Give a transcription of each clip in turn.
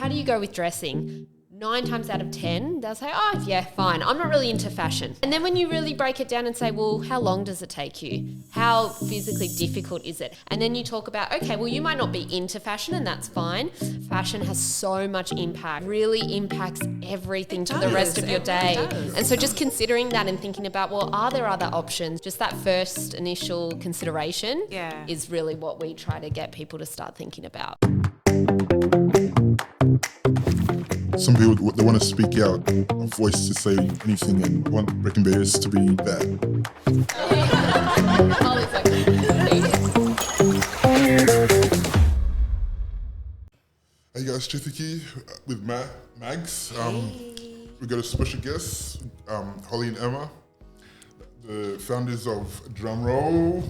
do you go with dressing? 9 times out of 10, they'll say, oh, yeah, fine. I'm not really into fashion. And then when you really break it down and say, well, how long does it take you? How physically difficult is it? And then you talk about, okay, well, you might not be into fashion and that's fine. Fashion has so much impact, really impacts everything to the rest of your day. And so just considering that and thinking about, well, are there other options? Just that first initial consideration is really what we try to get people to start thinking about. Some people, they want to speak out, a voice to say anything and want breaking barriers to be bad. Hey guys, Chithiki with Mags. We got a special guest, Holly and Emma, the founders of Drumroll.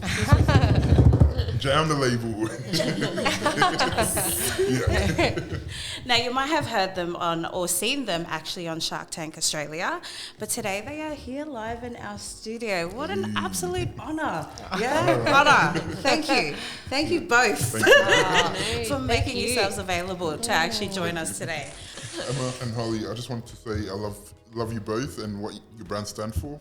Jam the label. Now, you might have heard them on or seen them actually on Shark Tank Australia, but today they are here live in our studio. What an absolute honour. Honour. Thank you. Thank you both for making yourselves available to actually join us today. Emma and Holly, I just wanted to say I love you both and what your brand stands for.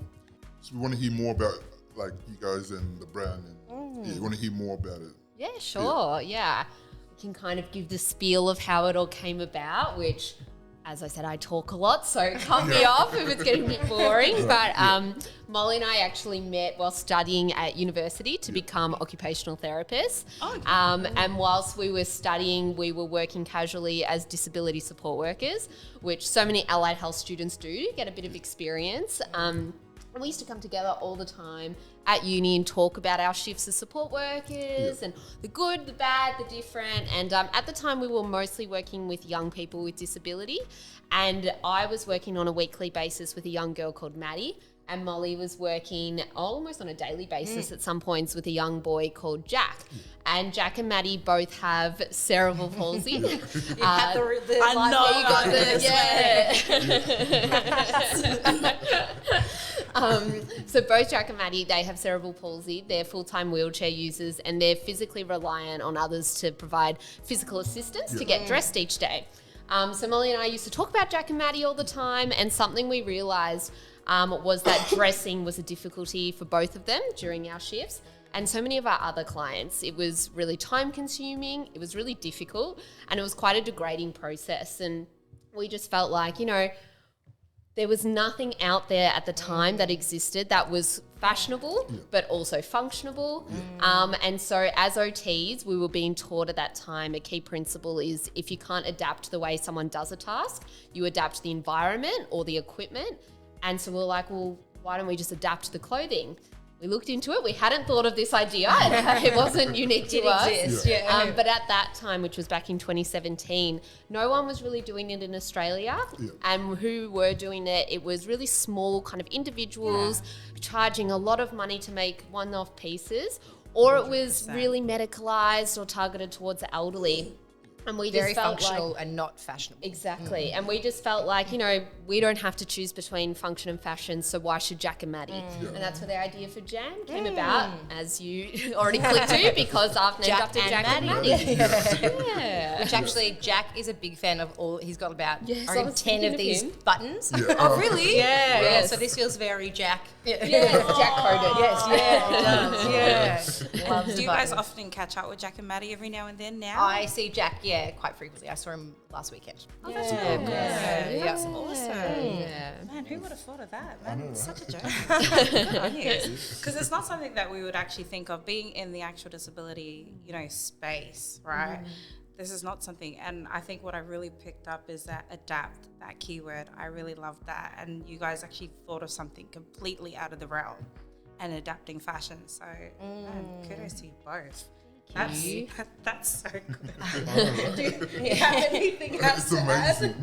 So we want to hear more about like you guys and the brand. And you want to hear more about it? Yeah, sure. Yeah. We can kind of give the spiel of how it all came about, which, as I said, I talk a lot, so cut me off if it's getting a bit boring. But Molly and I actually met while studying at university to become occupational therapists. And whilst we were studying, we were working casually as disability support workers, which so many allied health students do to get a bit of experience. And we used to come together all the time at uni and talk about our shifts as support workers and the good, the bad, the different. And at the time, we were mostly working with young people with disability. And I was working on a weekly basis with a young girl called Maddie. And Molly was working almost on a daily basis at some points with a young boy called Jack. And Jack and Maddie both have cerebral palsy. You had I know you got So both Jack and Maddie, they have cerebral palsy. They're full-time wheelchair users and they're physically reliant on others to provide physical assistance to get dressed each day. So Molly and I used to talk about Jack and Maddie all the time, and something we realised was that dressing was a difficulty for both of them during our shifts. And so many of our other clients, it was really time consuming, it was really difficult, and it was quite a degrading process. And we just felt like, you know, there was nothing out there at the time that existed that was fashionable, but also functionable. And so as OTs, we were being taught at that time, a key principle is if you can't adapt the way someone does a task, you adapt the environment or the equipment. And so we're like, well, why don't we just adapt the clothing? We looked into it. We hadn't thought of this idea. It wasn't unique to us. But at that time, which was back in 2017, no one was really doing it in Australia. And who were doing it, it was really small kind of individuals charging a lot of money to make one-off pieces, or it was really medicalised or targeted towards the elderly. And we just very felt functional like, and not fashionable. Exactly. And we just felt like, you know, we don't have to choose between function and fashion, so why should Jack and Maddie? And that's where the idea for Jam came about, as you already clicked to, because I've named after Jack and Maddie. Which actually, Jack is a big fan of all. He's got about 10 of these buttons. Oh, really? Yeah. So this feels very Jack. Jack coded. Yes. Loves Do you guys often catch up with Jack and Maddie every now and then now? I see Jack, quite frequently. I saw him last weekend. Oh, that's cool. That's awesome. Yeah. Man, who would have thought of that? Man, it's such a joke. Good on you. Because it's not something that we would actually think of being in the actual disability, you know, space, right? This is not something, and I think what I really picked up is that adapt, that keyword. I really love that. And you guys actually thought of something completely out of the realm and adapting fashion. So man, kudos to you both. That's so good. Do you have anything else to add?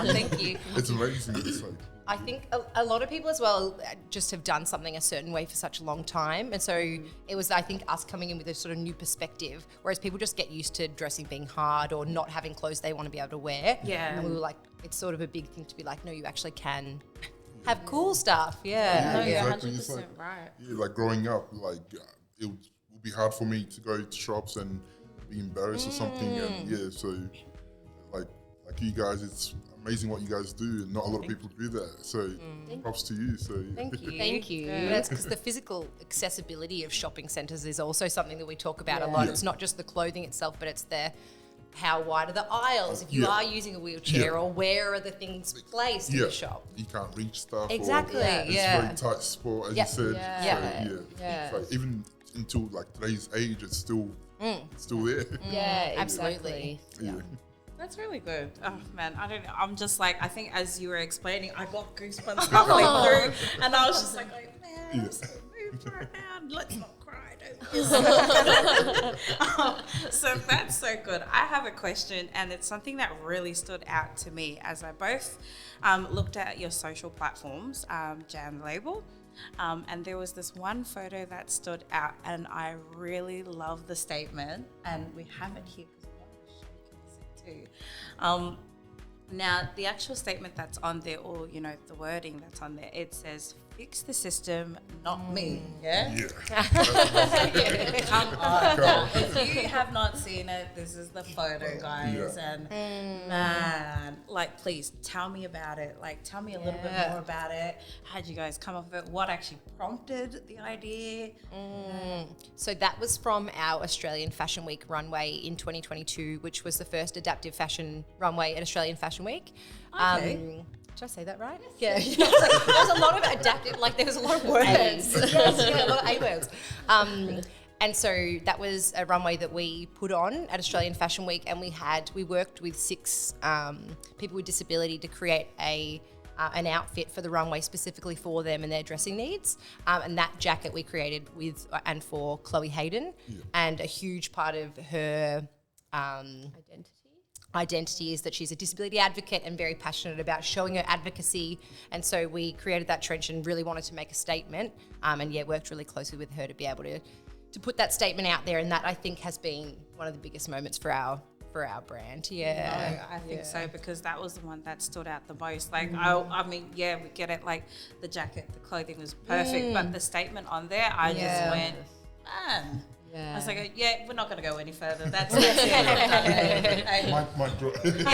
Thank you. It's amazing. It's like, I think a lot of people as well just have done something a certain way for such a long time. And so it was, I think, us coming in with a sort of new perspective, whereas people just get used to dressing being hard or not having clothes they want to be able to wear. Yeah. And we were like, it's sort of a big thing to be like, no, you actually can have cool stuff. Yeah. No, you're exactly. 100% It's like, right. like growing up, like it would be hard for me to go to shops and be embarrassed or something. And so like you guys. It's amazing what you guys do, and not a lot of people do that. So props to you. So Thank you. Thank you. Yeah, that's because the physical accessibility of shopping centres is also something that we talk about a lot. Yeah. It's not just the clothing itself, but it's how wide are the aisles if you are using a wheelchair, or where are the things placed in the shop. You can't reach stuff. Exactly. Or it's a very tight spot, as you said. Yeah. So, It's like, even until like today's age, it's still there. Yeah, Absolutely. Yeah. That's really good. Oh man, I don't know. I'm just like, I think as you were explaining, I got goosebumps halfway through, and I was just like man, I'm so moved right now. Let's not cry. So that's so good. I have a question, and it's something that really stood out to me as I both looked at your social platforms, Jam Label. And there was this one photo that stood out, and I really love the statement, and we have it here because I want to showcase it too. Now, the actual statement that's on there, or the wording that's on there, it says, "Fix the system, not me." Yeah. Come on. If you have not seen it, this is the photo, guys. And man, like, please tell me about it. Like, tell me a little bit more about it. How'd you guys come up with it? What actually prompted the idea? So that was from our Australian Fashion Week runway in 2022, which was the first adaptive fashion runway at Australian Fashion Week. Okay. Did I say that right? Yeah. There was a lot of adaptive, there was a lot of words. Yes, a lot of A words. And so that was a runway that we put on at Australian Fashion Week, and we worked with 6 people with disability to create an outfit for the runway specifically for them and their dressing needs. And that jacket we created with and for Chloe Hayden, and a huge part of her identity is that she's a disability advocate and very passionate about showing her advocacy. And so we created that trench and really wanted to make a statement, and worked really closely with her to be able to put that statement out there. And that, I think, has been one of the biggest moments for our brand. I think so, because that was the one that stood out the most. Like, I mean, we get it, like the jacket, the clothing was perfect, but the statement on there, I just went, man. I was like, we're not going to go any further. That's it. Mic drop. It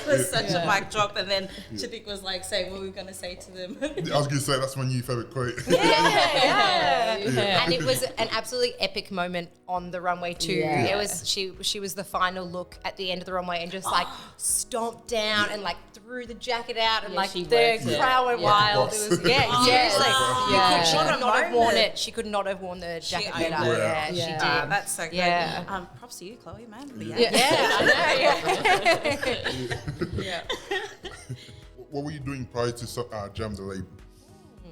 was such a mic drop. And then Chidik was like, say what we were going to say to them. I was going to say, that's my new favourite quote. And it was an absolutely epic moment on the runway too. It was she was the final look at the end of the runway and just stomped down and threw the jacket out and the crowd went wild. It was seriously. She could not have worn it. She could not have worn the jacket better. She did. That's so good. Yeah. Props to you, Chloe, man. I know. What were you doing prior to Jam the Label?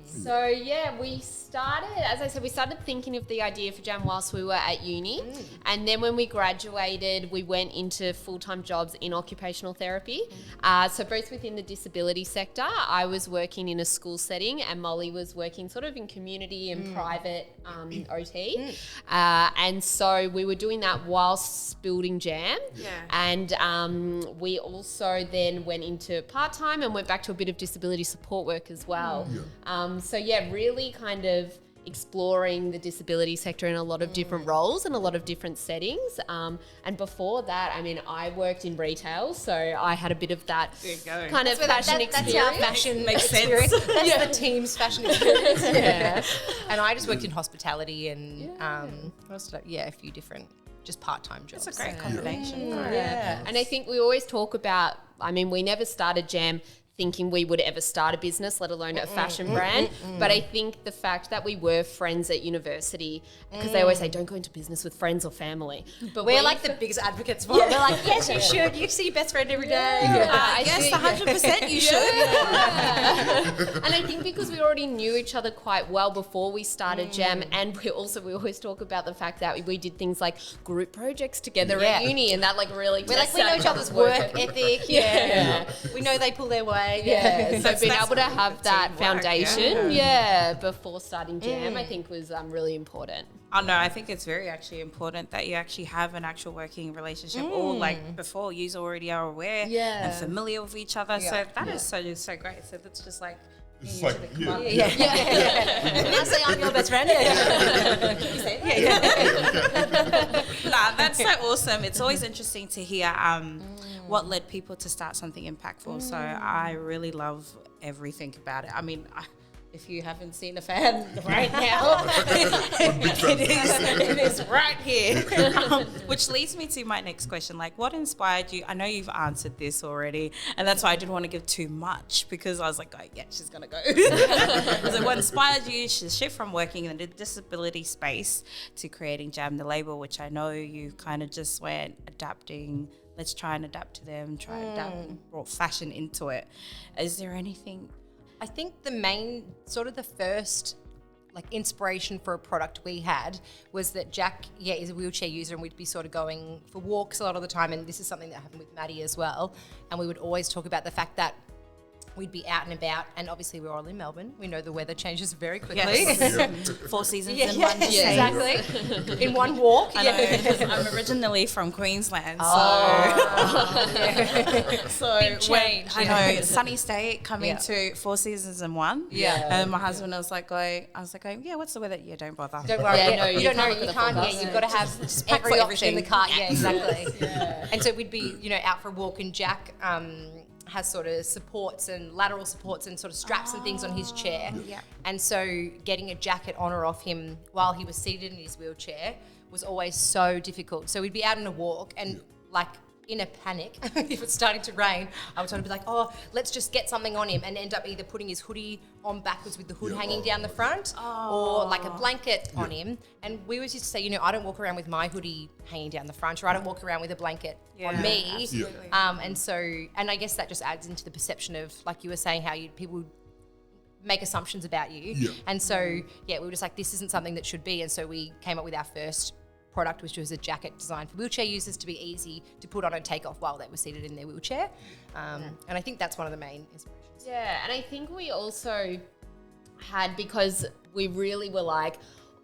So we started, as I said, we started thinking of the idea for Jam whilst we were at uni. And then when we graduated, we went into full-time jobs in occupational therapy. So both within the disability sector, I was working in a school setting, and Molly was working sort of in community and private OT. And so we were doing that whilst building Jam. And we also then went into part-time and went back to a bit of disability support work as well. Really kind of exploring the disability sector in a lot of different roles and a lot of different settings. And before that, I mean, I worked in retail, so I had a bit of that kind of fashion experience. That's our fashion experience. That's the team's fashion experience. And I just worked in hospitality and a few different just part-time jobs. It's a great combination. And I think we always talk about, I mean, we never started Jam thinking we would ever start a business, let alone a fashion brand. But I think the fact that we were friends at university, because they always say, don't go into business with friends or family. But we're like the biggest advocates for it. We're like, yes, you should. You see your best friend every day. Yes, 100% you should. And I think because we already knew each other quite well before we started Jam, and we always talk about the fact that we did things like group projects together at uni, and that really we know each other's work ethic. We know they pull their weight. So being able to have that foundation, before starting Jam, I think was really important. Oh no, I think it's very actually important that you actually have an actual working relationship, or like before, you already are aware and familiar with each other. So that is so great. So that's just like. It's like, Can I say I'm your best friend? Can you say that? Nah, that's so awesome. It's always interesting to hear what led people to start something impactful. So I really love everything about it. I mean, if you haven't seen a fan right now, it is right here. Which leads me to my next question. Like, what inspired you? I know you've answered this already, and that's why I didn't want to give too much, because I was like, oh, yeah, she's going to go. So what inspired you to shift from working in the disability space to creating Jam the label, which I know you kind of just went adapting. Let's try and adapt to them, try and adapt and brought fashion into it. Is there anything? I think the main, sort of the first like inspiration for a product we had was that Jack, is a wheelchair user, and we'd be sort of going for walks a lot of the time. And this is something that happened with Maddie as well. And we would always talk about the fact that we'd be out and about, and obviously we're all in Melbourne. We know the weather changes very quickly. Yes. 4 seasons in one day. Exactly. In one walk. I know, I'm originally from Queensland, so Big change. I know, sunny state coming to 4 seasons in one. And my husband was like going, yeah, what's the weather? Yeah, don't bother. Don't worry. You don't know. look at You the can't. forecast. Yeah, you've got to have pack every for option in the everything. car. Yeah, exactly. And so we'd be, out for a walk, and Jack has sort of supports and lateral supports and sort of straps and things on his chair. Yeah. And so getting a jacket on or off him while he was seated in his wheelchair was always so difficult. So we'd be out on a walk, and like in a panic, if it's starting to rain, I would sort of be like, oh, let's just get something on him, and end up either putting his hoodie on backwards with the hood hanging down the front, or like a blanket on him. And we always used to say, I don't walk around with my hoodie hanging down the front, or I don't walk around with a blanket on me. Absolutely. And I guess that just adds into the perception of, like you were saying, how people make assumptions about you. Yeah. And so, we were just like, this isn't something that should be. And so we came up with our first product, which was a jacket designed for wheelchair users to be easy to put on and take off while they were seated in their wheelchair. And I think that's one of the main inspirations. Yeah, and I think we also had, because we really were like,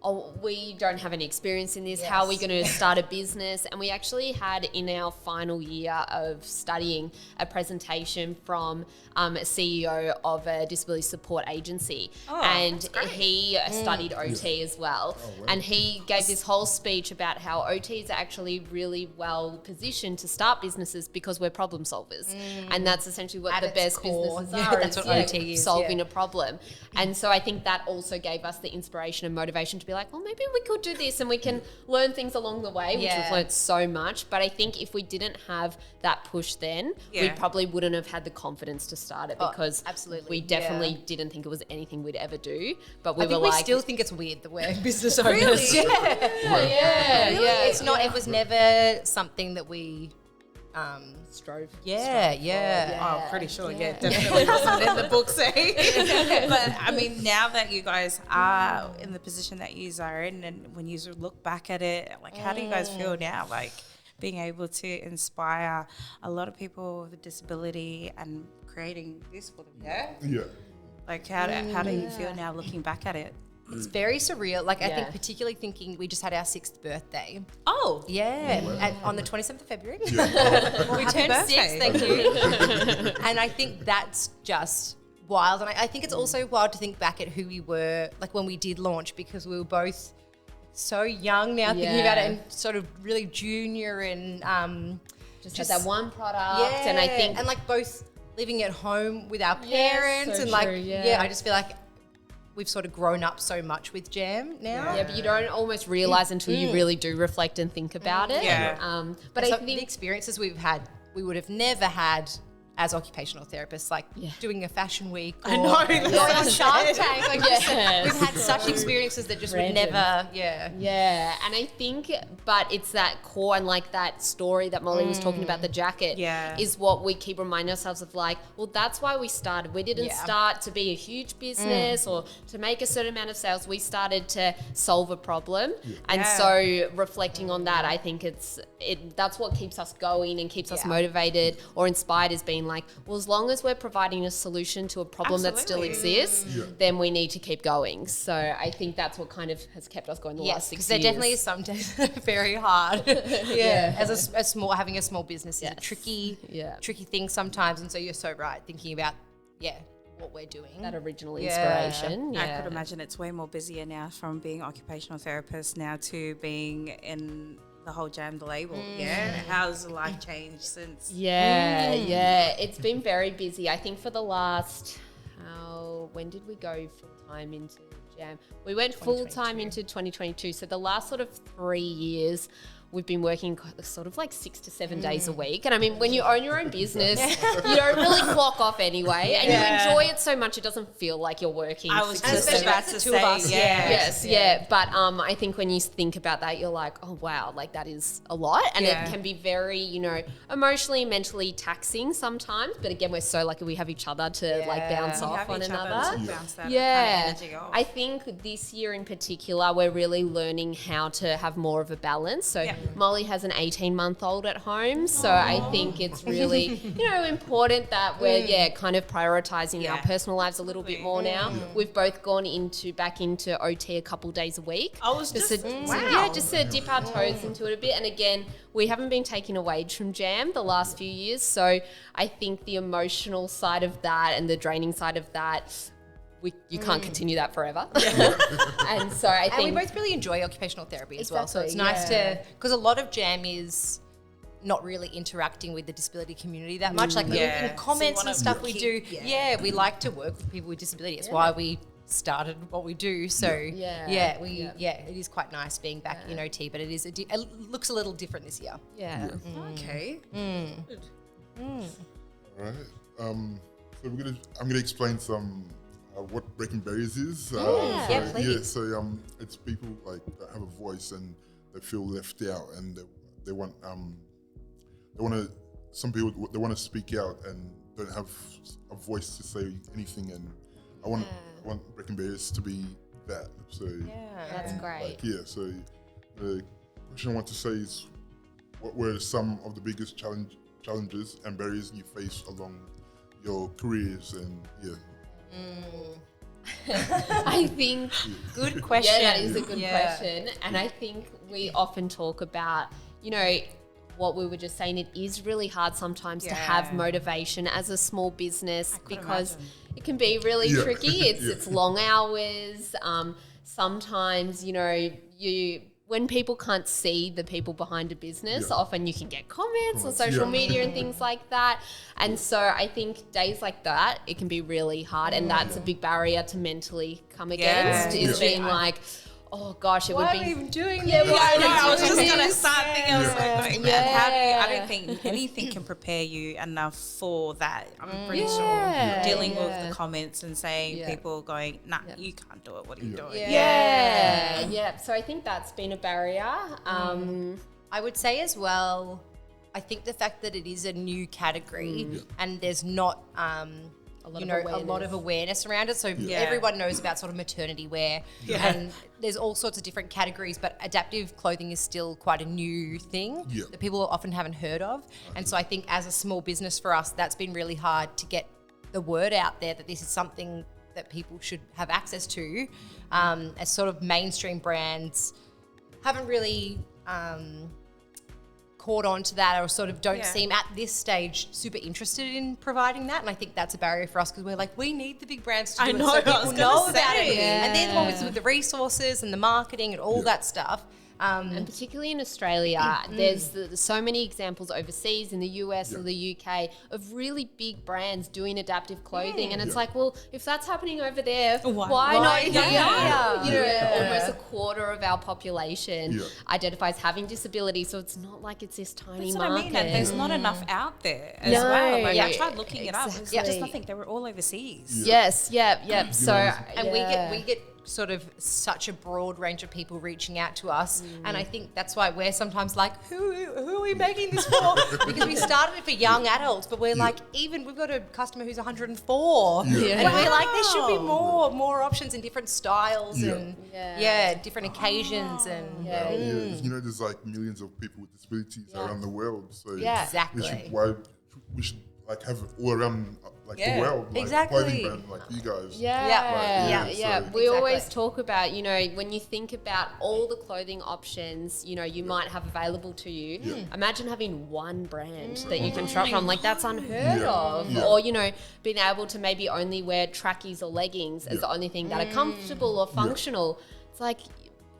oh, we don't have any experience in this. How are we going to start a business? And we actually had in our final year of studying a presentation from a CEO of a disability support agency. And he studied OT as well. And he gave this whole speech about how OTs are actually really well positioned to start businesses because we're problem solvers. And that's essentially what At the its best core. businesses are. That's what OT is, solving a problem. And so I think that also gave us the inspiration and motivation to be like, well, maybe we could do this, and we can learn things along the way, which we've learned so much. But I think if we didn't have that push then, we probably wouldn't have had the confidence to start it, because absolutely. we definitely didn't think it was anything we'd ever do. But we I think were we like, still think it's weird that we're business owners. Really? yeah. It's not. It was never something that we Strove. Oh, pretty sure, definitely wasn't in the books, eh? But I mean, now that you guys are in the position that you are in, and when you look back at it, like, how do you guys feel now? Like, being able to inspire a lot of people with a disability and creating this for them. Yeah. Like, how do you feel now looking back at it? It's very surreal. Like, I think particularly thinking we just had our 6th birthday. Oh, On the 27th of February. well, We happy turned birthday. 6, thank you. And I think that's just wild. And I think it's also wild to think back at who we were, like, when we did launch, because we were both so young now thinking about it, and sort of really junior, and Just had that one product. And I think, and like both living at home with our parents, so and like, true, yeah. I just feel like we've sort of grown up so much with Jam now. yeah, but you don't almost realize until you really do reflect and think about it. Yeah. But So I think the experiences we've had, we would have never had as occupational therapists, like doing a fashion week. Or I know. going on Shark Tank. Like, Yes. we've had such experiences that just would Random. never, Yeah, and I think, but it's that core and like that story that Molly was talking about, the jacket, is what we keep reminding ourselves of, like, well, that's why we started. We didn't start to be a huge business or to make a certain amount of sales. We started to solve a problem. And so reflecting on that, I think that's what keeps us going and keeps us motivated or inspired, is being like, well, as long as we're providing a solution to a problem that still exists, then we need to keep going. So I think that's what kind of has kept us going the last 6 years. because there definitely is some days that are very hard. As having a small business is a tricky thing sometimes, and so you're so right thinking about what we're doing. That original inspiration. I could imagine it's way more busier now, from being occupational therapist now to being in the whole Jam the label. Yeah, how's life changed since? Yeah, it's been very busy. I think for the last, when did we go full time into Jam? We went full time into 2022. So the last sort of 3 years, we've been working sort of like 6 to 7 days a week. And I mean, when you own your own business, you don't really clock off anyway. And you enjoy it so much, it doesn't feel like you're working. I was 6 to just 7 about to say, Yes. But I think when you think about that, you're like, oh, wow, like that is a lot. And it can be very, emotionally, mentally taxing sometimes. But again, we're so lucky we have each other to like bounce off one another. Bounce that kind of energy off. I think this year in particular, we're really learning how to have more of a balance. So Molly has an 18-month-old at home. So I think it's really, important that we're, kind of prioritizing our personal lives a little bit more now. We've both gone back into OT a couple days a week. I was just to dip our toes into it a bit. And again, we haven't been taking a wage from Jam the last few years. So I think the emotional side of that and the draining side of that, you can't continue that forever. And so I think... And we both really enjoy occupational therapy as well. So it's nice to... Because a lot of Jam is not really interacting with the disability community that much. Like in comments and stuff we do. Yeah, we like to work with people with disability. It's why we started what we do. So it is quite nice being back in OT, but it looks a little different this year. Yeah. Okay. Good. All right. So I'm gonna explain some what breaking barriers is. Please. So it's people like that have a voice and they feel left out, and they want some people they want to speak out and don't have a voice to say anything, and I want breaking barriers to be that. So that's great. So the question I want to say is, what were some of the biggest challenges and barriers you face along your careers? And I think good question. Yeah, that is a good question. And I think we often talk about, what we were just saying, it is really hard sometimes to have motivation as a small business because it can be really tricky. It's long hours. Sometimes, when people can't see the people behind a business, often you can get comments on social media and things like that. And so I think days like that, it can be really hard. And that's a big barrier to mentally come against, is being like, oh gosh, it would be... Why are we even doing this? I was just going to start thinking, I don't think anything can prepare you enough for that. I'm pretty sure dealing with the comments and saying people going, nah, you can't do it. What are you doing? Yeah. So I think that's been a barrier. I would say as well, I think the fact that it is a new category and there's not... a lot of awareness around it. So everyone knows about sort of maternity wear and there's all sorts of different categories, but adaptive clothing is still quite a new thing that people often haven't heard of. And so I think as a small business for us, that's been really hard to get the word out there that this is something that people should have access to. As sort of mainstream brands haven't really... caught on to that, or sort of don't seem at this stage super interested in providing that. And I think that's a barrier for us because we're like, we need the big brands to do it so people know about it. And they're the one with the resources and the marketing and all that stuff. And particularly in Australia, there's so many examples overseas in the US or the UK of really big brands doing adaptive clothing. And it's like, well, if that's happening over there, why not here? Almost a quarter of our population identifies having disability. So it's not like it's this tiny That's market. what I mean, and there's not enough out there as well. Like I tried looking it up. There's just nothing. They were all overseas. Yes. So, and we get sort of such a broad range of people reaching out to us, and I think that's why we're sometimes like, who are we making this for? Because we started it for young adults, but we're like, even we've got a customer who's 104, and we're like, there should be more options in different styles and different occasions and there's like millions of people with disabilities around the world, so exactly we should like have it all around the world, like clothing brand like you guys. We always talk about, when you think about all the clothing options, you might have available to you. Imagine having one brand that you can shop from. Like that's unheard of. Or, being able to maybe only wear trackies or leggings as the only thing that are comfortable or functional. It's like,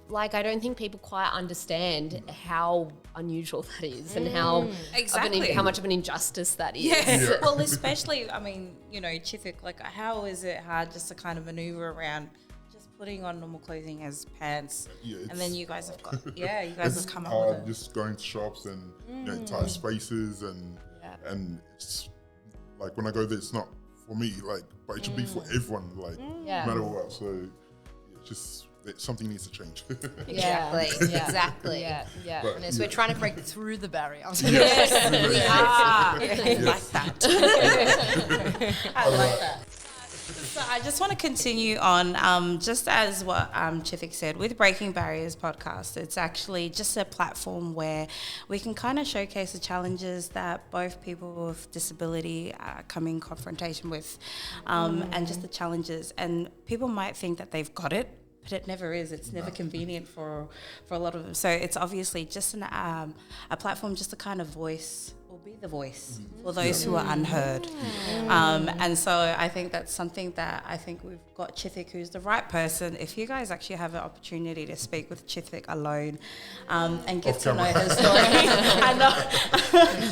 like, I don't think people quite understand how unusual that is and how Exactly. how much of an injustice that is. Yes. Well, especially, I mean, you know, Chithik, like, how is it hard just to kind of maneuver around just putting on normal clothing as pants? Yeah, And then you guys have got, you guys it's have come up hard with it. just going to shops and tight spaces and it's like when I go there, it's not for me, like, but it should be for everyone, like, no matter what. So just something needs to change. Exactly. Yeah. Exactly. Yeah. But, And so we're trying to break through the barrier. Yes. I like that. I like that. So I just want to continue on, just as what Chithik said, with Breaking Barriers podcast, it's actually just a platform where we can kind of showcase the challenges that both people with disability come in confrontation with, and just the challenges. And people might think that they've got it, but it never is. It's never convenient for a lot of them. So it's obviously just a platform just to kind of voice or be the voice for those who are unheard. And so I think that's something that I think we've got Chithik, who's the right person. If you guys actually have an opportunity to speak with Chithik alone and get to know her story. I know.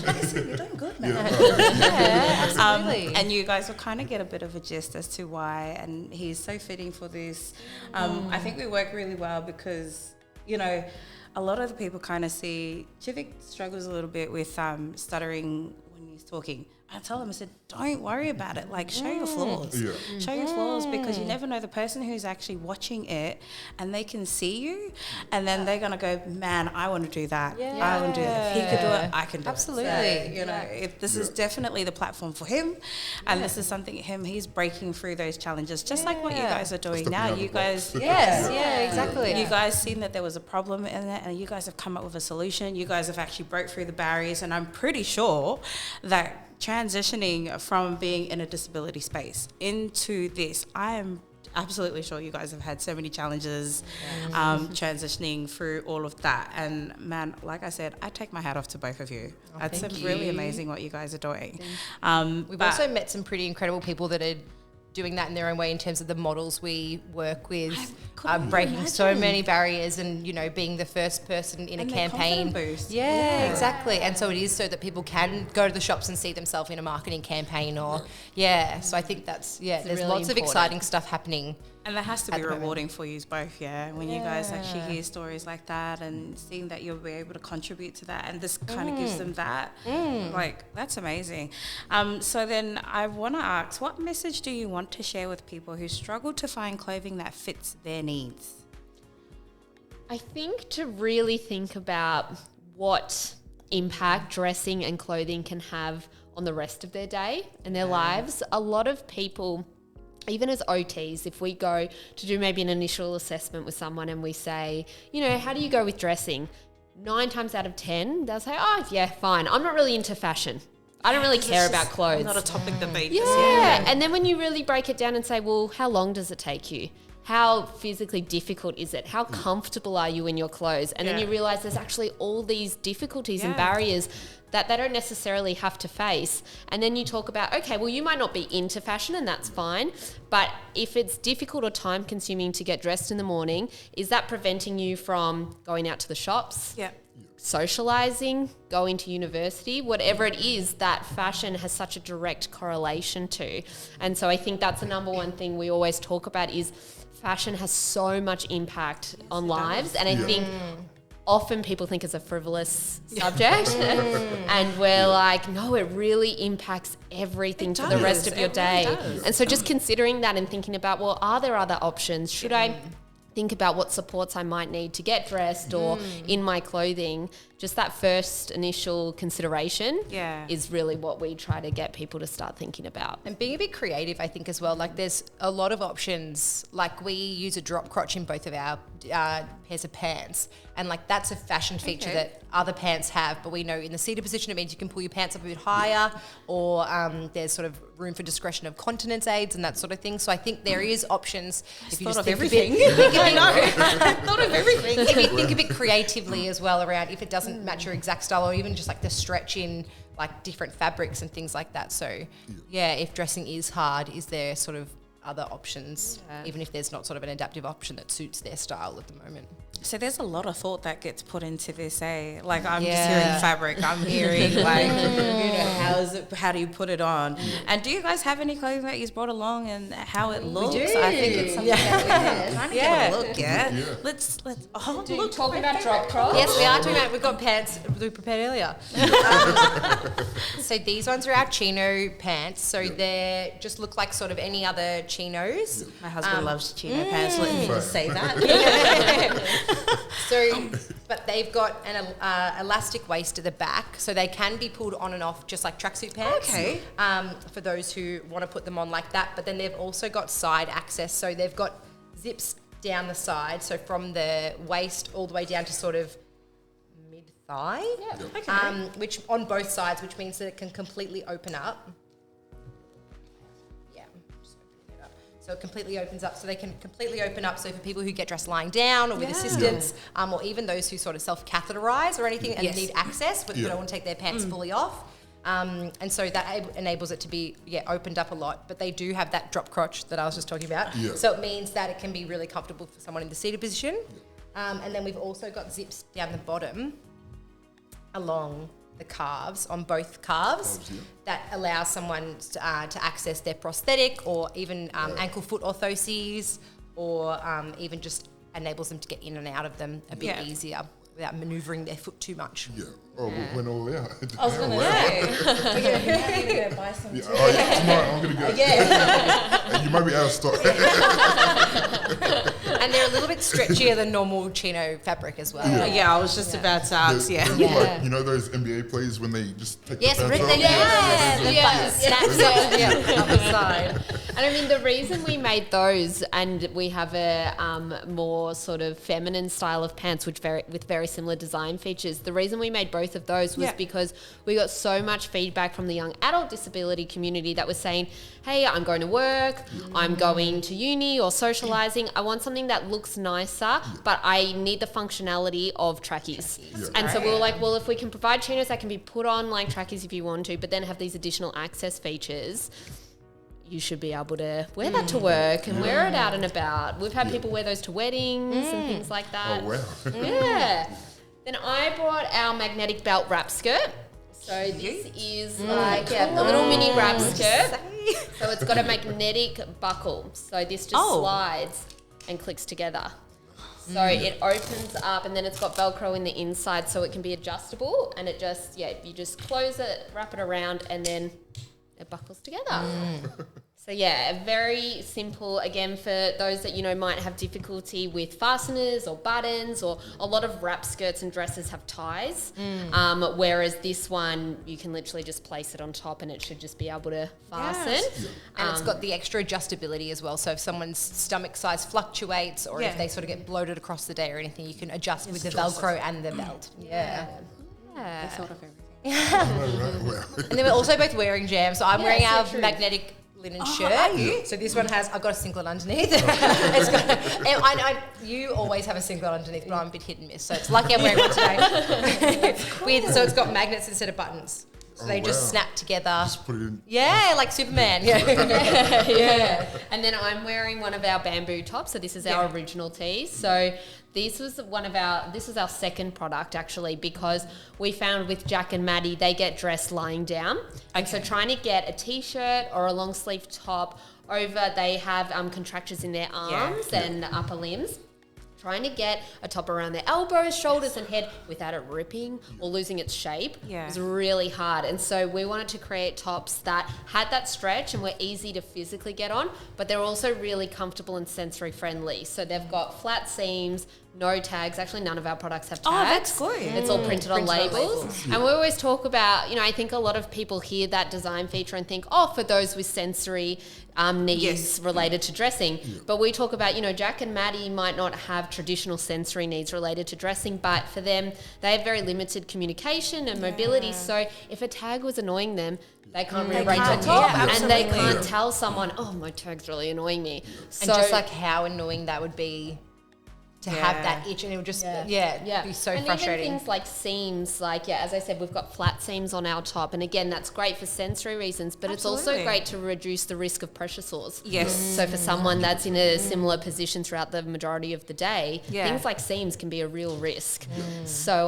Like I said, you're doing good, man. Yeah, absolutely. And you guys will kind of get a bit of a gist as to why, and he's so fitting for this. I think we work really well because, you know, a lot of the people kind of see Chithik struggles a little bit with stuttering when he's talking. I tell him, I said, don't worry about it. Like, show your flaws. Yeah. Show your flaws, because you never know the person who's actually watching it and they can see you and then they're going to go, man, I want to do that. I want to do that. If he could do it, I can do Absolutely. it. So, you know, if this is definitely the platform for him, and this is something he's breaking through those challenges, just like what you guys are doing Stepping now. out of You the guys, box. Yes, yeah, exactly. you guys seen that there was a problem in it, and you guys have come up with a solution. You guys have actually broke through the barriers, and I'm pretty sure that transitioning from being in a disability space into this, I am absolutely sure you guys have had so many challenges transitioning through all of that. And man, like I said, I take my hat off to both of you. It's really amazing what you guys are doing. We've also met some pretty incredible people that are doing that in their own way in terms of the models we work with, breaking so many barriers and, you know, being the first person in And a their campaign. confidence boost. Yeah, exactly. And so it is so that people can go to the shops and see themselves in a marketing campaign or, so I think that's, there's really lots of important. exciting stuff happening. And that has to At be the moment. rewarding for you both, when you guys actually hear stories like that and seeing that you'll be able to contribute to that, and this kind of gives them that, like, that's amazing. So then I want to ask, what message do you want to share with people who struggle to find clothing that fits their needs? I think to really think about what impact dressing and clothing can have on the rest of their day and their lives. A lot of people, even as OTs, if we go to do maybe an initial assessment with someone and we say, you know, how do you go with dressing? 9 times out of 10, they'll say, oh, yeah, fine. I'm not really into fashion. I don't really care about clothes. Not a topic that they Yeah. And then when you really break it down and say, well, how long does it take you? How physically difficult is it? How comfortable are you in your clothes? And then you realize there's actually all these difficulties and barriers that they don't necessarily have to face. And then you talk about, okay, well, you might not be into fashion and that's fine, but if it's difficult or time consuming to get dressed in the morning, is that preventing you from going out to the shops? Yeah. Socializing, going to university, whatever it is that fashion has such a direct correlation to. And so I think that's the number one thing we always talk about is fashion has so much impact on lives. And I think often people think it's a frivolous subject and we're like, no, it really impacts everything for the rest of your day. And so just considering that and thinking about, well, are there other options? Should I think about what supports I might need to get dressed or in my clothing? Just that first initial consideration is really what we try to get people to start thinking about. And being a bit creative, I think, as well. Like, there's a lot of options. Like, we use a drop crotch in both of our pairs of pants. And, like, that's a fashion feature that other pants have. But we know in the seated position, it means you can pull your pants up a bit higher, or there's sort of room for discretion of continence aids and that sort of thing. So I think there is options. If you just think everything. I thought of everything. If you think a bit creatively as well around if it doesn't match your exact style, or even just like the stretch in like different fabrics and things like that. So if dressing is hard, is there sort of other options, even if there's not sort of an adaptive option that suits their style at the moment? So there's a lot of thought that gets put into this, eh? Like I'm just hearing fabric, I'm hearing like, how do you put it on? And do you guys have any clothing that you've brought along and how it looks? We do. I think it's something that we kind of get a look at. Yeah. Let's Talking about drop crops. Yes, we are talking about, we've got pants we prepared earlier. So these ones are our chino pants. So they just look like sort of any other chinos. My husband loves chino pants, let me just say that. So, but they've got an elastic waist at the back, so they can be pulled on and off just like tracksuit pants. Okay. For those who want to put them on like that, but then they've also got side access, so they've got zips down the side, so from the waist all the way down to sort of mid-thigh. Yeah. Okay. Which on both sides, which means that it can completely open up. So it completely opens up, so they can completely open up. So for people who get dressed lying down or with assistance, or even those who sort of self-catheterize or anything and need access, but they don't want to take their pants fully off. And so that enables it to be opened up a lot. But they do have that drop crotch that I was just talking about. Yeah. So it means that it can be really comfortable for someone in the seated position. And then we've also got zips down the bottom along the calves, on both calves, that allows someone to access their prosthetic or even ankle foot orthoses, or even just enables them to get in and out of them a bit easier without manoeuvring their foot too much. Yeah. Oh, we went all out. I was going to say, we're going to go buy some too. Tomorrow I'm going to go. And you might be out of stock. And they're a little bit stretchier than normal chino fabric as well. I was just about to ask, They look like, you know those NBA players when they just take Yes, the rip pants them. off? Up the side. And I mean, the reason we made those, and we have a more sort of feminine style of pants, with very similar design features. The reason we made both of those was because we got so much feedback from the young adult disability community that was saying, hey, I'm going to work, I'm going to uni or socializing. I want something that looks nicer, but I need the functionality of trackies. And so we were like, well, if we can provide chinos that can be put on like trackies if you want to, but then have these additional access features, you should be able to wear that to work and wear it out and about. We've had people wear those to weddings and things like that. Oh, wow. Yeah. Then I brought our magnetic belt wrap skirt. So this is like a little mini wrap skirt. So it's got a magnetic buckle. So this just slides and clicks together. So it opens up, and then it's got Velcro in the inside so it can be adjustable, and it just, you just close it, wrap it around, and then it buckles together. So very simple, again, for those that, might have difficulty with fasteners or buttons, or a lot of wrap skirts and dresses have ties, whereas this one, you can literally just place it on top and it should just be able to fasten. Yes. And it's got the extra adjustability as well. So if someone's stomach size fluctuates, or if they sort of get bloated across the day or anything, you can adjust with the Velcro and the belt. I thought of everything. And then we're also both wearing jams. So I'm wearing our magnetic linen shirt. Are you? So this one I've got a singlet underneath. It's got, you always have a singlet underneath, but I'm a bit hit and miss. So it's lucky I'm wearing one today. So it's got magnets instead of buttons. So they just snap together. Just put it in. Yeah, like Superman. And then I'm wearing one of our bamboo tops. So this is our original tee. So this was our second product actually, because we found with Jack and Maddie, they get dressed lying down. And so trying to get a t-shirt or a long sleeve top over, they have contractures in their arms and upper limbs. Trying to get a top around their elbows, shoulders and head without it ripping or losing its shape was really hard. And so we wanted to create tops that had that stretch and were easy to physically get on, but they're also really comfortable and sensory friendly. So they've got flat seams, no tags. Actually, none of our products have tags. Oh, that's good. It's all printed on labels. And we always talk about, I think a lot of people hear that design feature and think, for those with sensory needs related to dressing. But we talk about, Jack and Maddie might not have traditional sensory needs related to dressing, but for them, they have very limited communication and mobility. So if a tag was annoying them, they can't rearrange the top, and they can't tell someone, my tag's really annoying me. And just like how annoying that would be to have that itch, and it would just be so and frustrating. Even things like seams, like as I said, we've got flat seams on our top, and again, that's great for sensory reasons, but it's also great to reduce the risk of pressure sores. Yes. So for someone that's in a similar position throughout the majority of the day, things like seams can be a real risk. So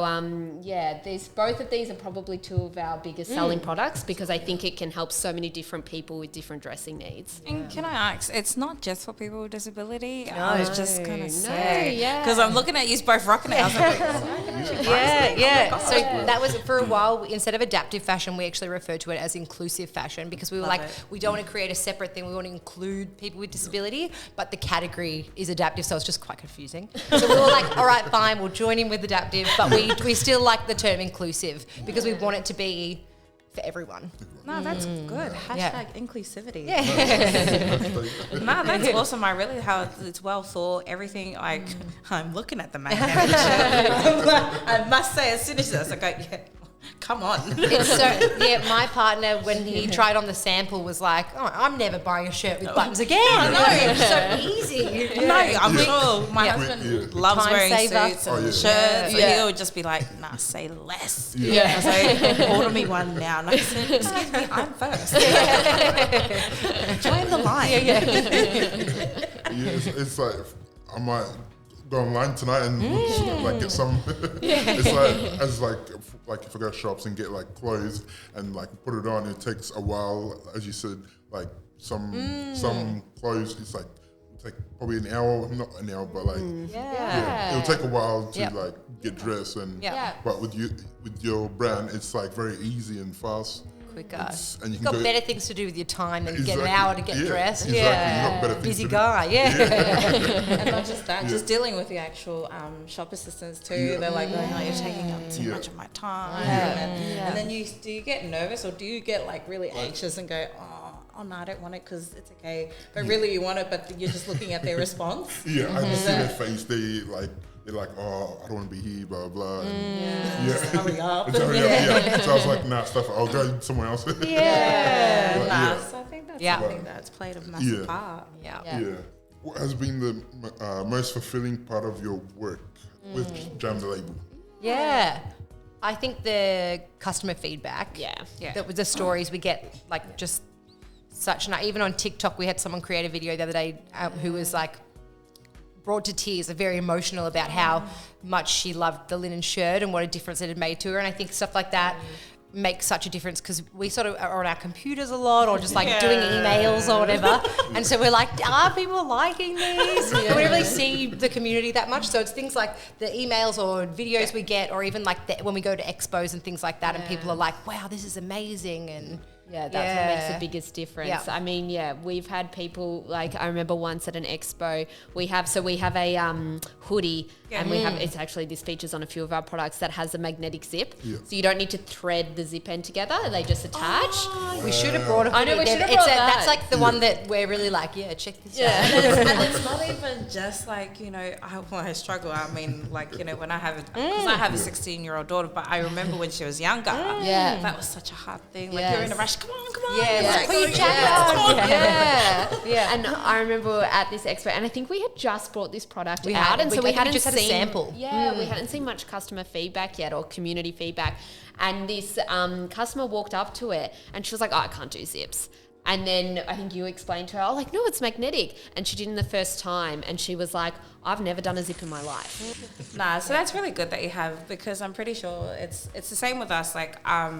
both of these are probably two of our biggest selling products, because I think it can help so many different people with different dressing needs. And can I ask, it's not just for people with disability? I was just going to say, because I'm looking at you both rocking it. I was like, So that was, for a while, instead of adaptive fashion, we actually referred to it as inclusive fashion, because we were we don't want to create a separate thing. We want to include people with disability, but the category is adaptive, so it's just quite confusing. So we were like, all right, fine, we'll join in with adaptive, but we still like the term inclusive, because we want it to be for everyone. No, that's good. Hashtag inclusivity. Yeah. No, that's awesome. I really how it's well thought. Everything, like, I'm looking at the magnetic shirt. I must say, as soon as this, I go, come on. It's so, my partner, when he tried on the sample, was like, oh, I'm never buying a shirt with buttons again. I know, it's so easy. No, I'm sure my husband loves Time wearing saver. suits and shirts. So he'll just be like, nah, say less. I say, order me one now. And I said, excuse me, I'm first. Join the line. It's like, I might go online tonight and like get some. It's like if I go to shops and get like clothes and like put it on, it takes a while, as you said. Like some clothes, it's like take probably an hour, not an hour, but like it'll take a while to like get dressed and. But with your brand, it's like very easy and fast. Quicker. And you You've got can better things to do with your time than get an hour to get dressed. Exactly. You've got better things Busy to do. guy, And not just that, just dealing with the actual shop assistants too. They're like, oh, you're taking up too much of my time. And then do you get nervous, or do you get like really anxious and go, oh no, I don't want it because it's okay. But really you want it, but you're just looking at their response. I just see their face. They're like, oh, I don't want to be here, blah, blah. Hurry up. So I was like, nah, stuff it. I'll go somewhere else. So I think that's something that's played a massive part. What has been the most fulfilling part of your work with Jam the Label? I think the customer feedback. That was the stories we get, like just such, even on TikTok, we had someone create a video the other day who was like, brought to tears, very emotional about how much she loved the linen shirt and what a difference it had made to her. And I think stuff like that makes such a difference, because we sort of are on our computers a lot, or just like doing emails or whatever. And so we're like, are people liking these? We don't really see the community that much. So it's things like the emails or videos we get, or even like when we go to expos and things like that, and people are like, wow, this is amazing. And that's what makes the biggest difference. I mean, we've had people, like, I remember once at an expo, we have a hoodie, and we have, it's actually, this features on a few of our products, that has a magnetic zip. So you don't need to thread the zip end together, they just attach. We should have brought a hoodie. I know, we should have brought that. That's like the one that we're really like, check this out. And it's not even just like, I struggle. I mean, like, when I have because I have a 16-year-old daughter, but I remember when she was younger, that was such a hard thing. Like, you're in a rush, come on. Put your jacket on. And I remember at this expo, and I think we had just brought this product out, and so we hadn't just had a sample. We hadn't seen much customer feedback yet, or community feedback. And this customer walked up to it, and she was like, "Oh, I can't do zips." And then I think you explained to her, no, it's magnetic. And she did it the first time, and she was like, I've never done a zip in my life. So that's really good that you have, because I'm pretty sure it's the same with us. Like, I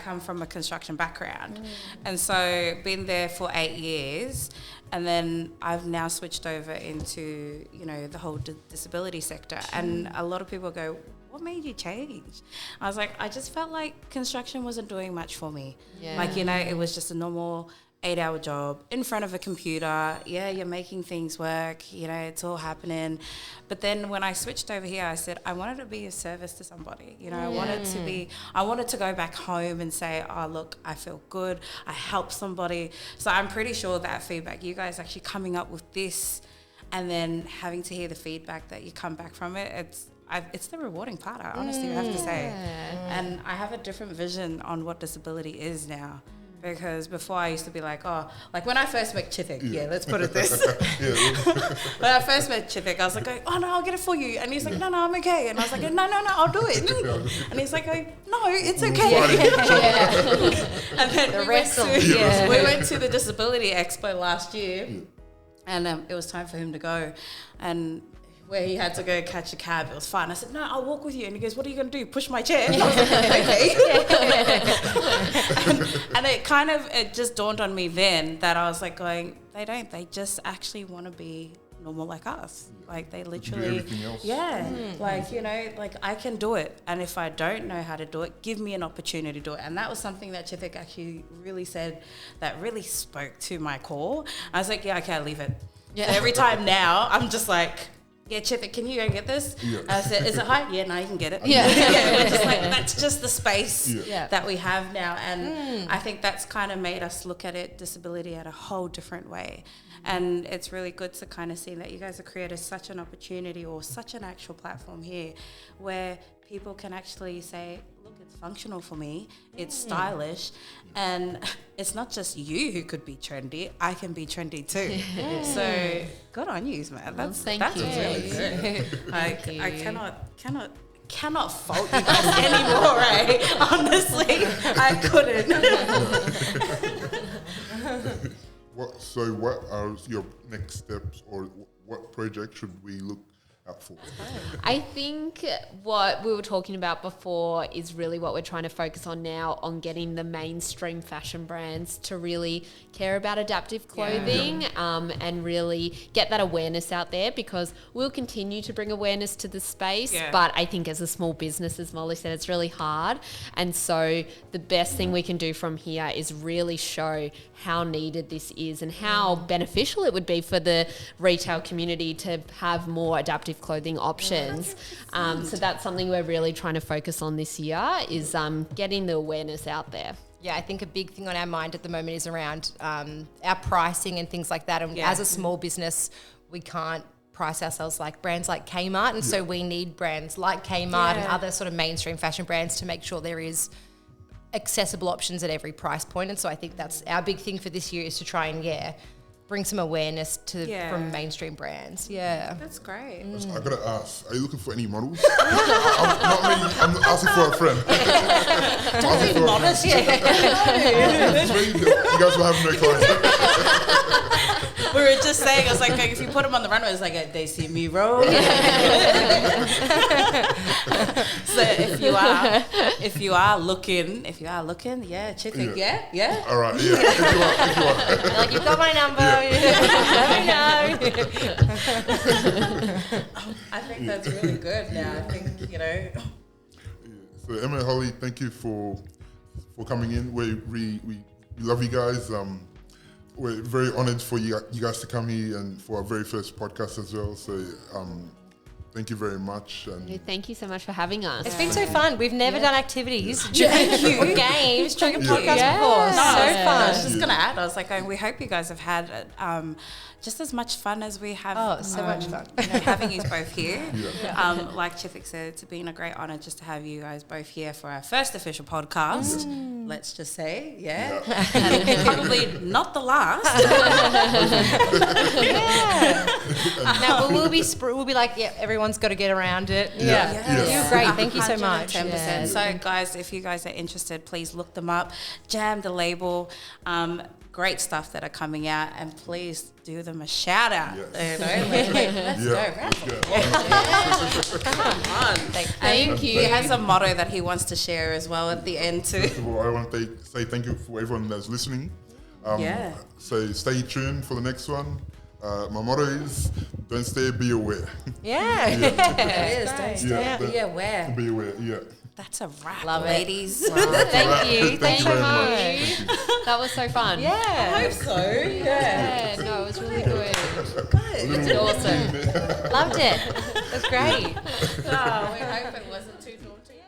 come from a construction background, and so been there for 8 years, and then I've now switched over into the whole disability sector, and a lot of people go, what made you change? I was like, I just felt like construction wasn't doing much for me. Like, it was just a normal 8-hour job in front of a computer. You're making things work, it's all happening. But then when I switched over here, I said I wanted to be of service to somebody. I wanted to go back home and say, oh, look, I feel good, I helped somebody. So I'm pretty sure that feedback, you guys actually coming up with this and then having to hear the feedback that you come back from it, it's the rewarding part, I honestly have to say. And I have a different vision on what disability is now. Because before I used to be like, oh, like when I first met Chithik, let's put it this. When I first met Chithik, I was like, oh no, I'll get it for you. And he's like, no, I'm okay. And I was like, no, I'll do it. And he's like, no, it's okay. And then we went to the Disability Expo last year, and it was time for him to go. And where he had to go catch a cab, it was fine. I said, no, I'll walk with you. And he goes, what are you going to do? Push my chair? And I was like, okay. and it just dawned on me then that I was like going, they just actually want to be normal like us. Like they literally, like, you know, like I can do it. And if I don't know how to do it, give me an opportunity to do it. And that was something that Chithik actually really said that really spoke to my core. I was like, yeah, okay, I'll leave it. Yeah. So every time now, I'm just like, yeah, Chithik, can you go get this? Yeah. I said, is it high? Yeah, no, you can get it. Yeah. We're just like, that's just the space that we have now. And I think that's kind of made us look at it, disability, at a whole different way. And it's really good to kind of see that you guys have created such an opportunity or such an actual platform here where people can actually say, look, it's functional for me, it's stylish, and it's not just you who could be trendy, I can be trendy too. So good on you, man. That's really good. Like I cannot fault you guys anymore, right? Honestly, I couldn't. What are your next steps, or what project should we look out for? I think what we were talking about before is really what we're trying to focus on now, on getting the mainstream fashion brands to really care about adaptive clothing and really get that awareness out there, because we'll continue to bring awareness to the space, but I think as a small business, as Molly said, it's really hard. And so the best thing we can do from here is really show how needed this is and how beneficial it would be for the retail community to have more adaptive clothing options. So that's something we're really trying to focus on this year, is getting the awareness out there. Yeah, I think a big thing on our mind at the moment is around our pricing and things like that. And as a small business, we can't price ourselves like brands like Kmart. And so we need brands like Kmart and other sort of mainstream fashion brands to make sure there is accessible options at every price point. And so I think that's our big thing for this year, is to try and bring some awareness from mainstream brands. That's great. I gotta ask, are you looking for any models? Not me, I'm asking for a friend. Don't be modest. You guys will have no clients. We were just saying, I was like, if you put them on the runway, it's like, they see me roll. So if you are looking, Chithik, All right, if you are. Like, you've got my number. Let me know. I think that's really good now. I think, you know. So Emma and Holly, thank you for coming in. We love you guys. We're very honoured for you guys to come here and for our very first podcast as well. So thank you very much. And thank you so much for having us. It's been so fun. We've never done activities or games during a podcast before. So fun. I was just going to add, I was like, we hope you guys have had just as much fun as we have. Oh, so much fun. You know, having you both here. Like Chithik said, it's been a great honour just to have you guys both here for our first official podcast. Let's just say, and probably not the last. Now we'll be like, everyone's got to get around it. You're great. Thank you so much. 10%. So guys, if you guys are interested, please look them up. Jam the label. Great stuff that are coming out, and please do them a shout out. Let's go. Come on. Thank you. He has a motto that he wants to share as well at the end too. First of all, I want to say thank you for everyone that's listening. So stay tuned for the next one. My motto is, don't stare, be aware. It is. Don't stare, be aware. Be aware, That's a wrap, love ladies. Wow. Thank you. Thanks so much. That was so fun. I hope so. Yeah, no, it was really good. It's awesome. Loved it. It was great. We hope it wasn't too daunting.